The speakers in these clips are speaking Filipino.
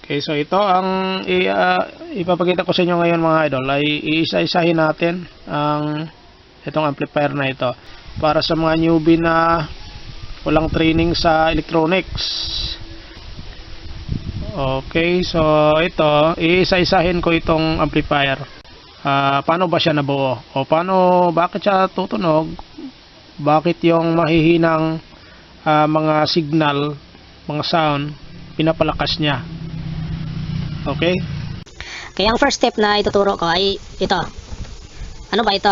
Okay, so ito ang ipapakita ko sa inyo ngayon mga idol, ay iisa-isahin natin ang itong amplifier na ito para sa mga newbie na walang training sa electronics. Okay, so ito, iisa-isahin ko itong amplifier. Paano ba siya nabuo? O bakit siya tutunog? Bakit yung mahihinang mga signal, mga sound, pinapalakas niya? Okay? Kaya ang first step na ituturo ko ay ito. Ano ba ito?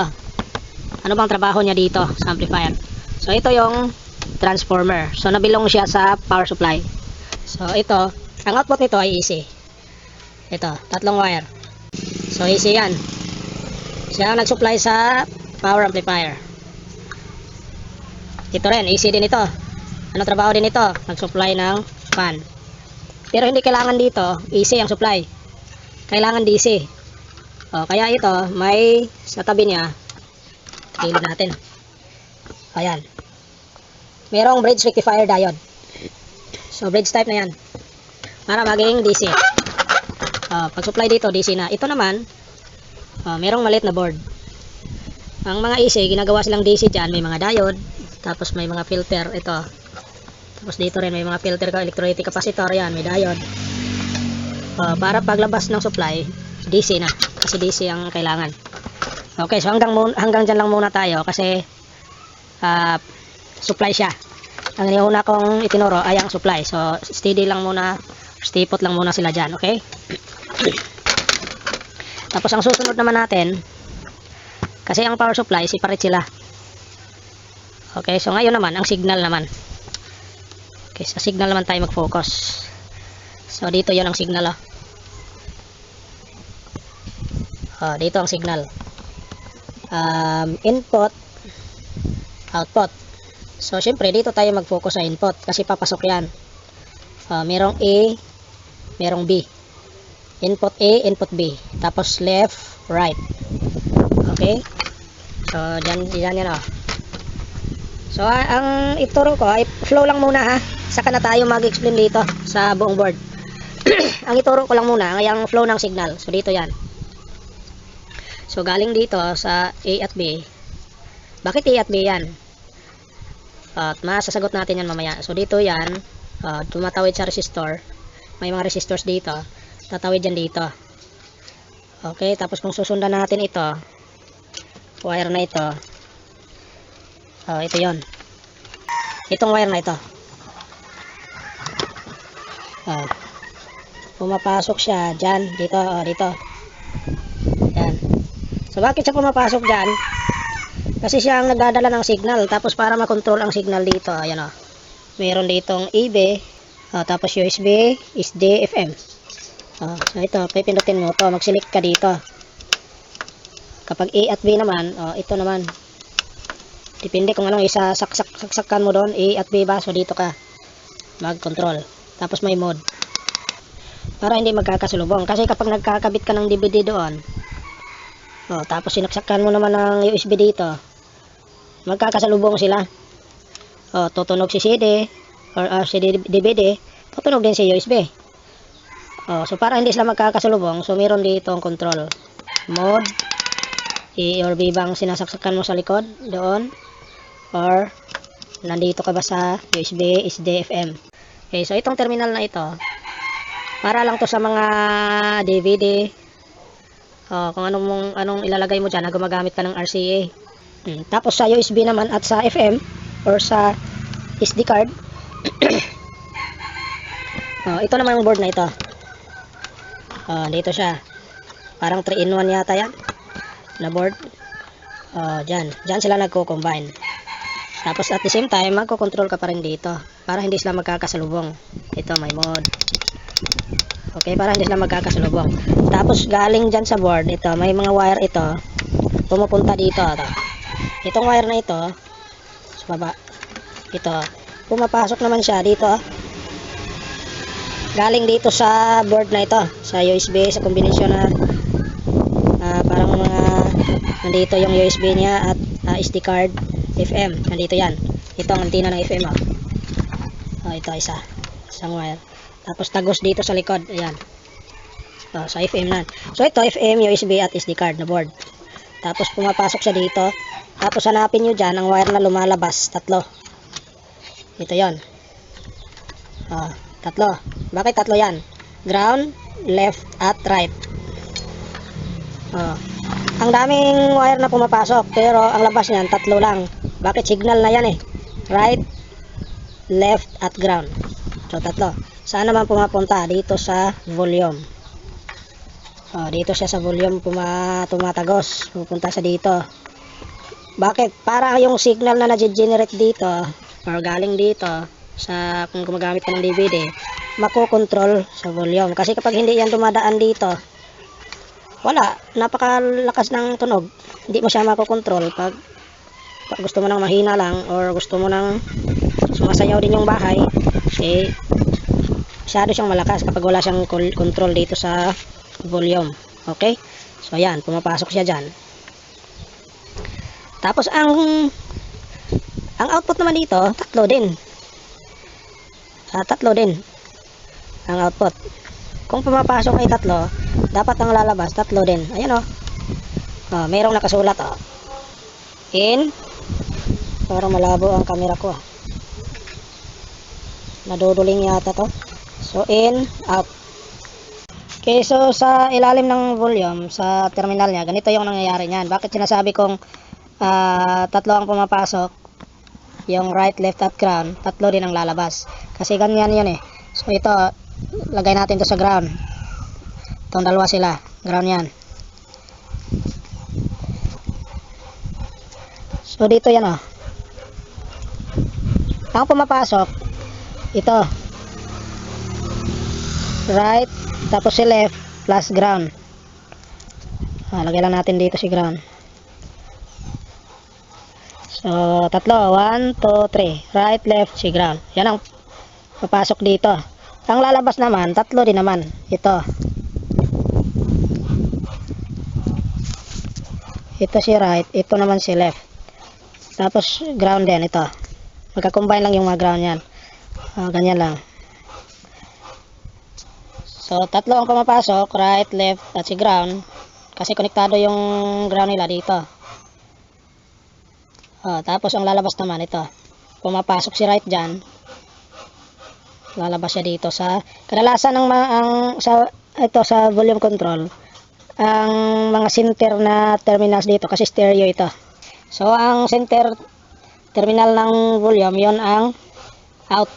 Ano bang trabaho niya dito sa amplifier? So ito yung transformer. So nabilong siya sa power supply. So ito, ang output nito ay AC. Ito, tatlong wire. So AC yan. Siya ang nag-supply sa power amplifier. Ito rin, AC din ito. Ano trabaho din ito? Nag-supply ng fan. Pero hindi kailangan dito AC ang supply. Kailangan DC. Kaya ito may sa tabi niya. Gilid natin. Ayan. Merong bridge rectifier diode. So bridge type na yan. Para maging DC. Pag supply dito DC na. Ito naman merong maliit na board. Ang mga AC ginagawa silang DC dyan. May mga diode. Tapos may mga filter. Ito. Tapos dito rin may mga filter ka, electrolytic capacitor, yan, may diode. Para paglabas ng supply, DC na. Kasi DC ang kailangan. Okay, so hanggang dyan lang muna tayo kasi supply siya. Ang iniuna kong itinuro ay ang supply. So, steady lang muna, stay put lang muna sila dyan, okay? Tapos ang susunod naman natin, kasi ang power supply, separate sila. Okay, so ngayon naman, ang signal naman. Okay, sa signal naman tayo mag-focus. So dito 'yon ang signal. Dito ang signal. Input, output. So syempre dito tayo mag-focus sa input kasi papasok 'yan. Merong A, merong B. Input A, input B. Tapos left, right. Okay? So diyan yan. So ang ituro ko ay flow lang muna ha. Saka na tayo mag-explain dito sa buong board. Ang ituro ko lang muna ay ang flow ng signal. So dito yan. So galing dito sa A at B. Bakit A at B yan? At masasagot natin yan mamaya. So dito yan. Tumatawid sa resistor. May mga resistors dito. Tatawid yan dito. Okay. Tapos kung susundan natin ito. Wire na ito. Ito yon. Itong wire na ito. Pumapasok siya dyan, dito, dito. Yan. So bakit siya pumapasok dyan? Kasi siya ang nagdadala ng signal. Tapos para makontrol ang signal dito, ayan o. Meron ditong AB, tapos USB, SD, FM. So ito, pipindutin mo to, mag-select ka dito. Kapag A at B naman, ito naman. Depende kung anong isa saksakan mo doon, A at B ba, so dito ka mag-control. Tapos may mode. Para hindi magkakasalubong. Kasi kapag nagkakabit ka ng DVD doon, tapos sinaksakan mo naman ng USB dito, magkakasalubong sila. Tutunog si CD or si DVD, tutunog din si USB. So para hindi sila magkakasalubong, so meron dito ang control. Mode, A or B bang sinasaksakan mo sa likod doon, or nandito ka ba sa USB, SD, FM. Okay, so itong terminal na ito para lang to sa mga DVD. Kung anong ilalagay mo dyan na gumagamit ka ng RCA. Tapos sa USB naman at sa FM or sa SD card. Ito naman yung board na ito. Dito siya. Parang 3-in-1 yata yan na board. Dyan sila nagko-combine. Tapos at the same time, magko-control ka pa rin dito para hindi sila magkakasalubong. Ito may mode. Okay, para hindi sila magkakasalubong. Tapos galing dyan sa board, ito may mga wire ito. Pumupunta dito. Itong wire na ito, sa baba. Ito, pumapasok naman siya dito. Galing dito sa board na ito, sa USB, sa combination na parang mga nandito yung USB niya at SD card. FM, nandito yan. Ito ang antenna ng FM. Ito isang wire. Tapos tagos dito sa likod. Ayan. Sa FM na. So ito FM, USB at SD card na board. Tapos pumapasok siya dito. Tapos hanapin nyo dyan ang wire na lumalabas. Tatlo. Ito yon. Tatlo. Bakit tatlo yan? Ground, left, at right. Ang daming wire na pumapasok. Pero ang labas niyan, tatlo lang. Bakit? Signal na yan eh. Right, left, at ground. So tatlo. Saan naman pumapunta? Dito sa volume. Dito siya sa volume tumatagos. Pupunta siya dito. Bakit? Para yung signal na na-generate dito or galing dito sa kung gumagamit ka ng DVD, makokontrol sa volume. Kasi kapag hindi yan dumadaan dito, wala. Napakalakas ng tunog. Hindi mo siya makokontrol. Pag gusto mo nang mahina lang or gusto mo nang sumasayaw din yung bahay, masyado siyang malakas kapag wala siyang control dito sa volume. Okay? So ayan, pumapasok siya dyan. Tapos ang output naman dito, tatlo din. Tatlo din ang output. Kung pumapasok ay tatlo, dapat ang lalabas tatlo din. Ayan mayroong nakasulat in. Parang malabo ang camera ko. Naduduling yata to. So in, out. Okay, so sa ilalim ng volume, sa terminal niya, ganito yung nangyayari niyan. Bakit sinasabi kong tatlo ang pumapasok, yung right, left, at ground, tatlo din ang lalabas. Kasi ganyan yun eh. So ito, lagay natin to sa ground. Itong dalawa sila, ground yan. So dito yan ang pumapasok, ito. Right, tapos si left, plus ground. Lagay lang natin dito si ground. So, tatlo. 1, 2, 3. Right, left, si ground. Yan ang papasok dito. Ang lalabas naman, tatlo din naman. Ito. Ito si right. Ito naman si left. Tapos, ground din. Ito. Magka-combine lang yung mga ground yan. Ganyan lang. So, tatlo ang pumapasok, right, left, at si ground. Kasi konektado yung ground nila dito. Tapos ang lalabas naman, ito. Pumapasok si right dyan. Lalabas siya dito sa kadalasan sa volume control. Ang mga center na terminals dito, kasi stereo ito. So, ang center terminal ng volume, yon ang out.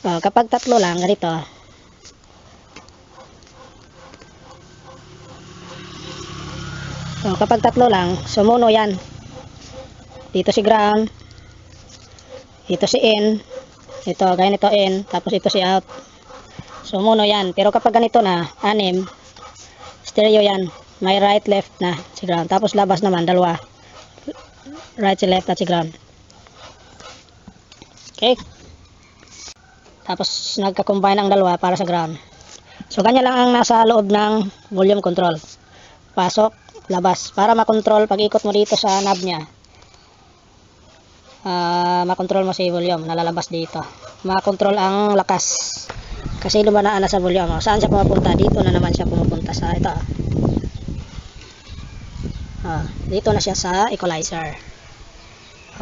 Kapag tatlo lang, ganito. Kapag tatlo lang, sumuno yan. Dito si ground. Dito si in. Ito, gaya nito in. Tapos ito si out. Sumuno yan. Pero kapag ganito na, anim, stereo yan. May right, left na si ground. Tapos labas naman, dalawa. Right, si left at si ground. Okay. Tapos nagka-combine ang dalawa para sa ground. So ganyan lang ang nasa loob ng volume control. Pasok, labas. Para makontrol, pag ikot mo dito sa knob niya, makontrol mo si volume, nalalabas dito. Makontrol ang lakas. Kasi lumanaan na sa volume. Saan siya pumapunta? Dito na naman siya pumupunta sa ito. Dito na siya sa equalizer.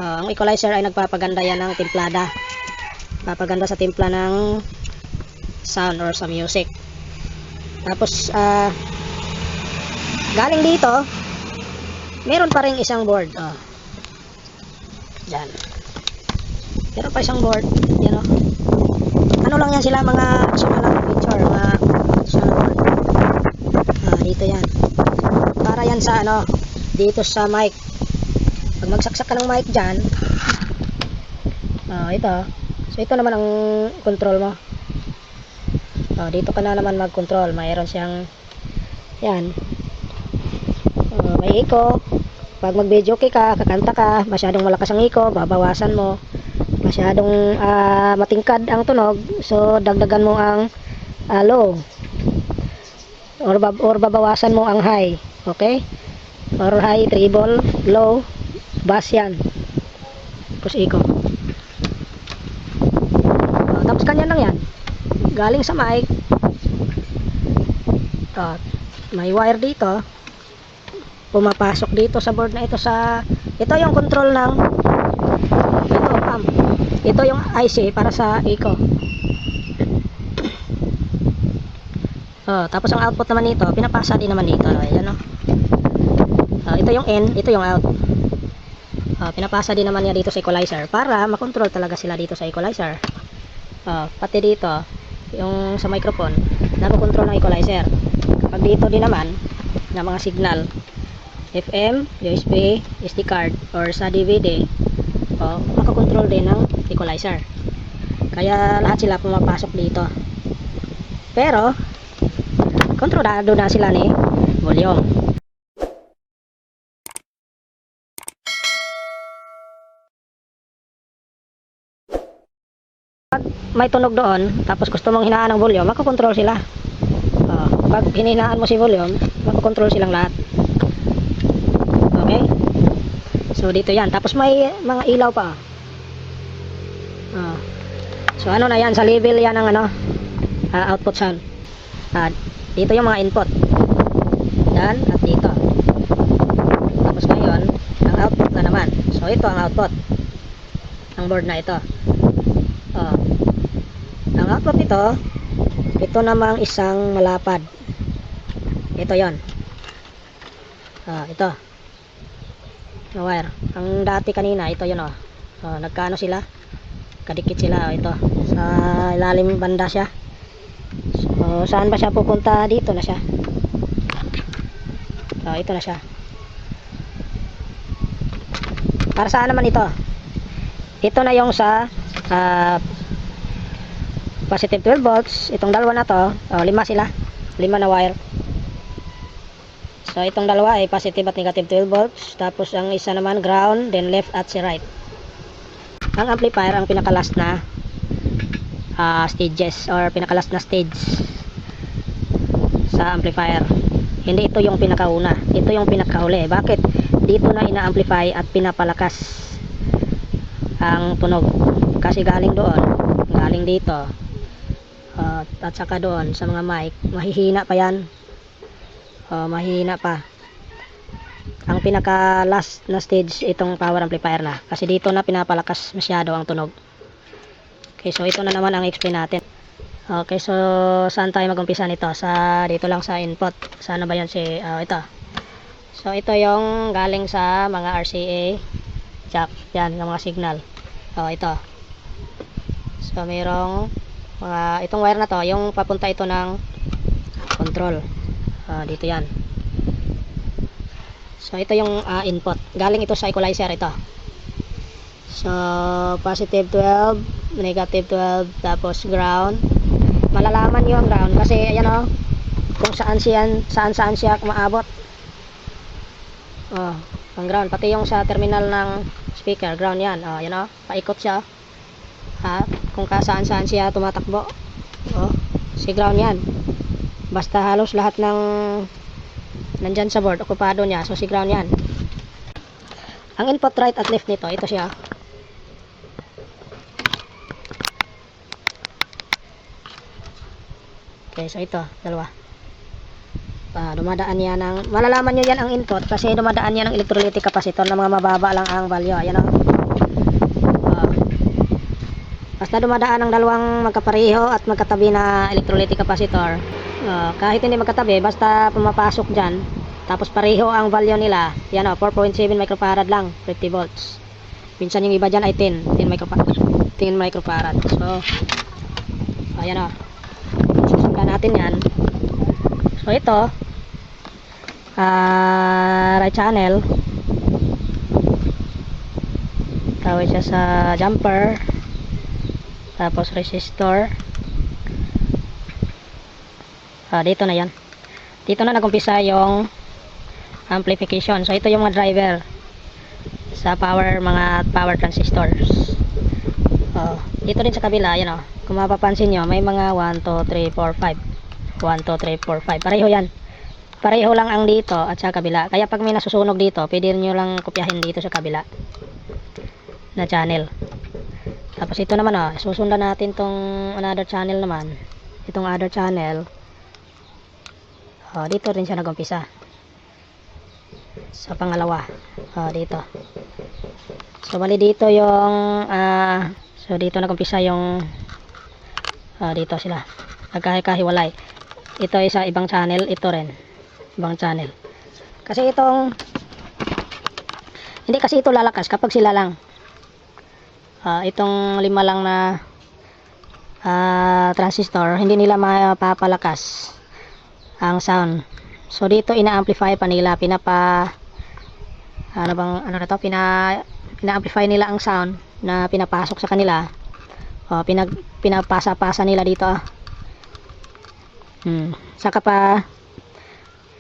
Ang equalizer ay nagpapaganda yan ng timplada. Papaganda sa timpla ng sound or sa music. Tapos galing dito meron pa rin isang board. Diyan meron pa isang board. Yan ano lang yan sila, mga optional feature, mga optional board. Dito yan para yan sa dito sa mic. Pag magsaksak ka ng mic dyan, ito. So ito naman ang control mo. Dito ka na naman mag-control. Mayroon siyang yan. May echo. Pag mag-video okay ka, kakanta ka, masyadong malakas ang echo, babawasan mo. Masyadong matingkad ang tunog, so dagdagan mo ang low. Or babawasan mo ang high. Okay? Or high, treble, low, bass yan. Tapos echo. lang yan. Galing sa mic. May wire dito. Pumapasok dito sa board na ito ito yung control ng ito pump. Ito yung IC para sa eco. Tapos ang output naman nito, pinapasa din naman dito. Ayan, ito yung in, ito yung out. Pinapasa din naman niya dito sa equalizer para makontrol talaga sila dito sa equalizer. Pati dito, yung sa microphone, nakokontrol ng equalizer. Kapag dito din naman, ng mga signal, FM, USB, SD card, or sa DVD, makakontrol din ng equalizer. Kaya lahat sila pumapasok dito. Pero, kontrolado na sila ni volume. Pag may tunog doon, tapos gusto mong hinaan ng volume, makakontrol sila. Pag hininaan mo si volume, makakontrol silang lahat. Okay? So dito yan. Tapos may mga ilaw pa. So ano na yan, sa level yan ng output sound. Dito yung mga input. Yan at dito. Tapos ngayon, ang output na naman. So ito ang output ng board na ito. Ang output ito namang isang malapad. Ito yon. Ito. Na wire. Ang dati kanina, ito yun nagkaano sila? Kadikit sila. Ito. Sa ilalim banda siya. So, saan ba siya pupunta? Dito na siya. Ito na siya. Para saan naman ito? Ito na yung sa positive 12 volts. Itong dalawa na to, 5 sila. 5 na wire. So, itong dalawa ay positive at negative 12 volts. Tapos, ang isa naman ground, then left at si right. Ang amplifier, ang pinaka-last na stages or pinaka-last na stage sa amplifier. Hindi ito yung pinakauna. Ito yung pinakahuli. Bakit? Dito na ina-amplify at pinapalakas ang tunog. Kasi galing doon, galing dito, at saka doon sa mga mic, mahihina pa yan. Mahihina pa. Ang pinaka last na stage itong power amplifier na, kasi dito na pinapalakas masyado ang tunog. Okay, so ito na naman ang explain natin. Okay, so saan tayo mag-umpisa nito? Dito lang sa input. Sana ba yan ito. So ito yung galing sa mga RCA jack, yan yung mga signal. Ito. So mayroong itong wire na to, yung papunta ito ng control. Dito yan. So ito yung input. Galing ito sa equalizer ito. So positive 12, negative 12, tapos ground. Malalaman niyo ang ground kasi ayan kung saan siya maabot. Ang ground pati yung sa terminal ng speaker, ground yan. Yan paikot siya. Kung saan siya tumatakbo. Si ground yan. Basta halos lahat ng nandyan sa board, okupado niya. So si ground yan. Ang input right at left nito, ito siya. Okay, so ito, dalawa. Dumadaan yan malalaman nyo yan ang input kasi dumadaan yan ng electrolytic capacitor na mga mababa lang ang value. Ayan basta dumadaan ng dalawang magkapareho at magkatabi na electrolytic capacitor. Kahit hindi magkatabi, basta pumapasok dyan, tapos pareho ang value nila. Yan 4.7 microfarad lang, 50 volts. Minsan yung iba dyan ay 10 microfarad. So, ayan susundan natin yan. So, ito, right channel. Tawag siya sa jumper. Tapos resistor. Dito na yan. Dito na nag-umpisa yung amplification. So ito yung mga driver sa mga power transistors. Dito din sa kabila, yan kung mapapansin nyo, may mga 1, 2, 3, 4, 5. 1, 2, 3, 4, 5. Pareho yan. Pareho lang ang dito at sa kabila. Kaya pag may nasusunog dito, pwede nyo lang kopyahin dito sa kabila na channel. Tapos ito naman susundan natin tong another channel naman. Itong other channel. Dito rin siya nagumpisa. Sa pangalawa. Dito. So bali dito yung so dito nagumpisa yung dito sila. Nagkahiwalay. Ito isa ibang channel, ito rin. Ibang channel. Kasi itong hindi kasi ito lalakas kapag sila lang. Itong 5 lang na transistor, hindi nila mapapalakas ang sound. So dito ina-amplify pa nila, pina-amplify nila ang sound na pinapasok sa kanila. Pinapasa-pasa nila dito. Saka pa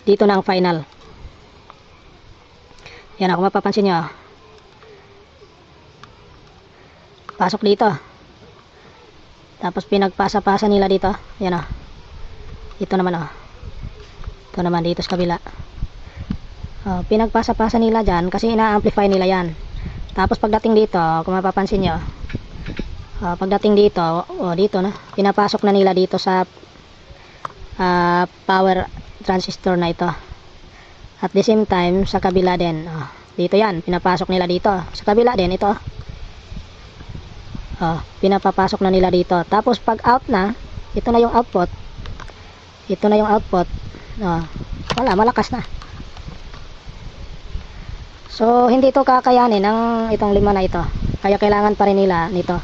dito na ang final. Yan kung mapapansin nyo. Pasok dito. Tapos pinagpasa-pasa nila dito. Yan Ito naman Ito naman dito sa kabila. Pinagpasa-pasa nila dyan kasi ina-amplify nila yan. Tapos pagdating dito, kung mapapansin nyo, pagdating dito, dito pinapasok na nila dito sa power transistor na ito. At the same time, sa kabila din. Dito yan, pinapasok nila dito. Sa kabila din, ito. Pinapapasok na nila dito. Tapos pag out na, ito na yung output. Ito na yung output. Wala, malakas na. So, hindi ito kakayanin ng itong 5 na ito. Kaya kailangan pa rin nila nito.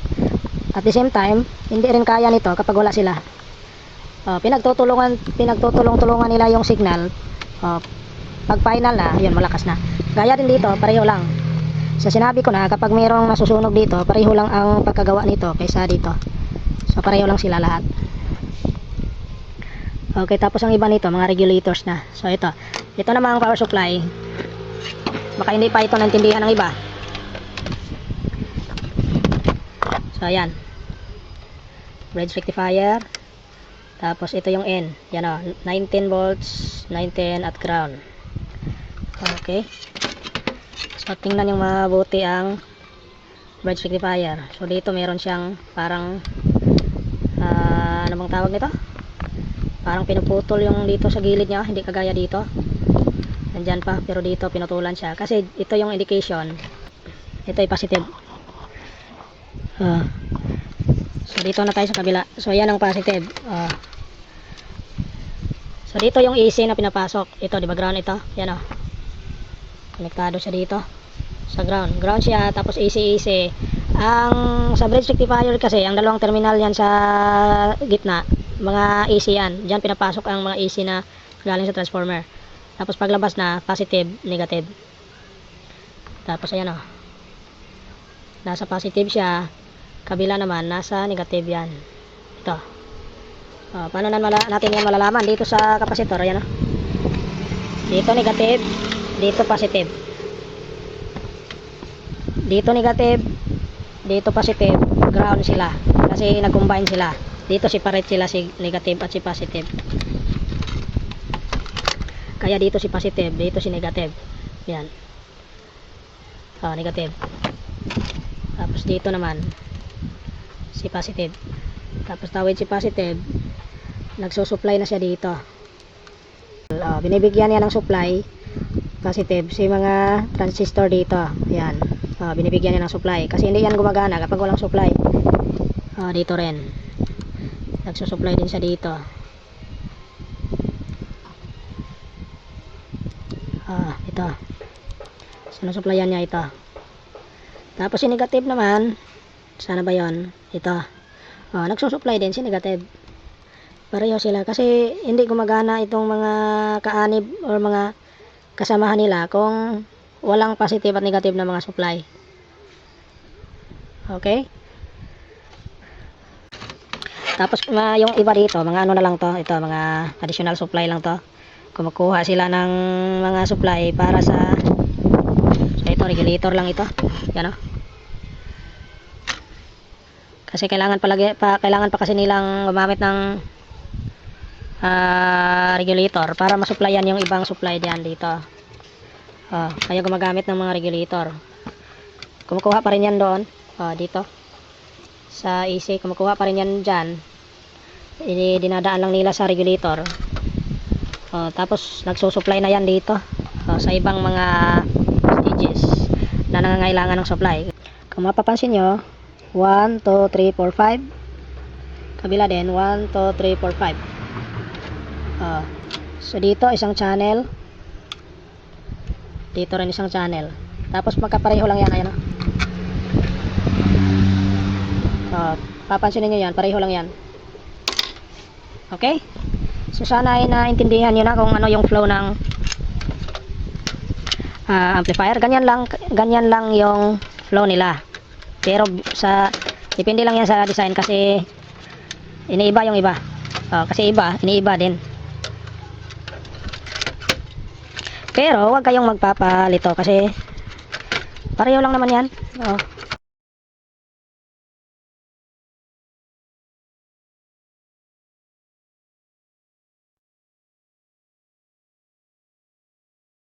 At the same time, hindi rin kaya nito kapag wala sila. Pinagtutulong-tulungan nila yung signal. Pag final na, yun, malakas na. Gaya din dito, pareho lang. Sa sinabi ko na, kapag mayroong nasusunog dito, pareho lang ang pagkagawa nito kaysa dito. So, pareho lang sila lahat. Okay, tapos ang iba nito, mga regulators na. So, ito. Ito naman ang power supply. Baka hindi pa ito naintindihan ng iba. So, ayan. Bridge rectifier. Tapos, ito yung N. Yan 19 volts, 19 at ground. Okay. So, tingnan yung mabuti ang bridge rectifier. So, dito meron siyang parang ano bang tawag nito? Parang pinuputol yung dito sa gilid niya. Hindi kagaya dito. Nandyan pa. Pero dito pinutulan siya. Kasi ito yung indication. Ito ay positive. So, dito na tayo sa kabila. So, yan ang positive. So, dito yung AC na pinapasok. Ito, di ba ground ito? Yan konektado siya dito sa ground. Ground siya, tapos AC. Ang sa bridge rectifier kasi, ang dalawang terminal yan sa gitna, mga AC yan. Diyan pinapasok ang mga AC na galing sa transformer. Tapos paglabas na, positive, negative. Tapos ayan nasa positive siya, kabila naman, nasa negative yan. Ito. Paano natin yan malalaman? Dito sa capacitor, ayan dito negative, dito positive. Dito negative, dito positive, ground sila. Kasi nag-combine sila. Dito separate sila, si negative at si positive. Kaya dito si positive, dito si negative. Yan. Negative. Tapos dito naman si positive. Tapos tawid si positive, nagsusupply na siya dito. Binibigyan niya ng supply positive si mga transistor dito. Yan. Binibigyan niya ng supply kasi hindi yan gumagana kapag walang supply. Dito rin nagsusupply din siya dito. Ito sinusupplyan niya ito. Tapos si negative naman, sana ba yon? Ito nagsusupply din si negative. Pareho sila kasi hindi gumagana itong mga kaanib or mga kasamahan nila kung walang positive at negative na mga supply. Okay? Tapos yung iba dito, mga ano na lang to, ito mga additional supply lang to. Kumukuha sila ng mga supply para sa so ito regulator lang ito. Yan kasi kailangan pa kasi nilang gumamit ng regulator para masupplyan yung ibang supply diyan dito. Kaya gumagamit ng mga regulator. Kumukuha pa rin yan doon. Dito. sa AC, kumukuha pa rin yan dyan. Dinadaan lang nila sa regulator. Tapos nagsusupply na yan dito sa ibang mga stages na nangangailangan ng supply. Kung mapapansin nyo, 1, 2, 3, 4, 5. Kabila din, 1, 2, 3, 4, 5. So dito isang channel, dito rin isang channel, tapos magkapareho lang yan. Ayan, papansinin nyo yan, pareho lang yan. Okay, so sana ay naintindihan nyo na kung ano yung flow ng amplifier. Ganyan lang yung flow nila, pero depende lang yan sa design, kasi iniiba yung iba. Kasi iniiba din. Pero huwag kayong magpapalito kasi pareho lang naman yan.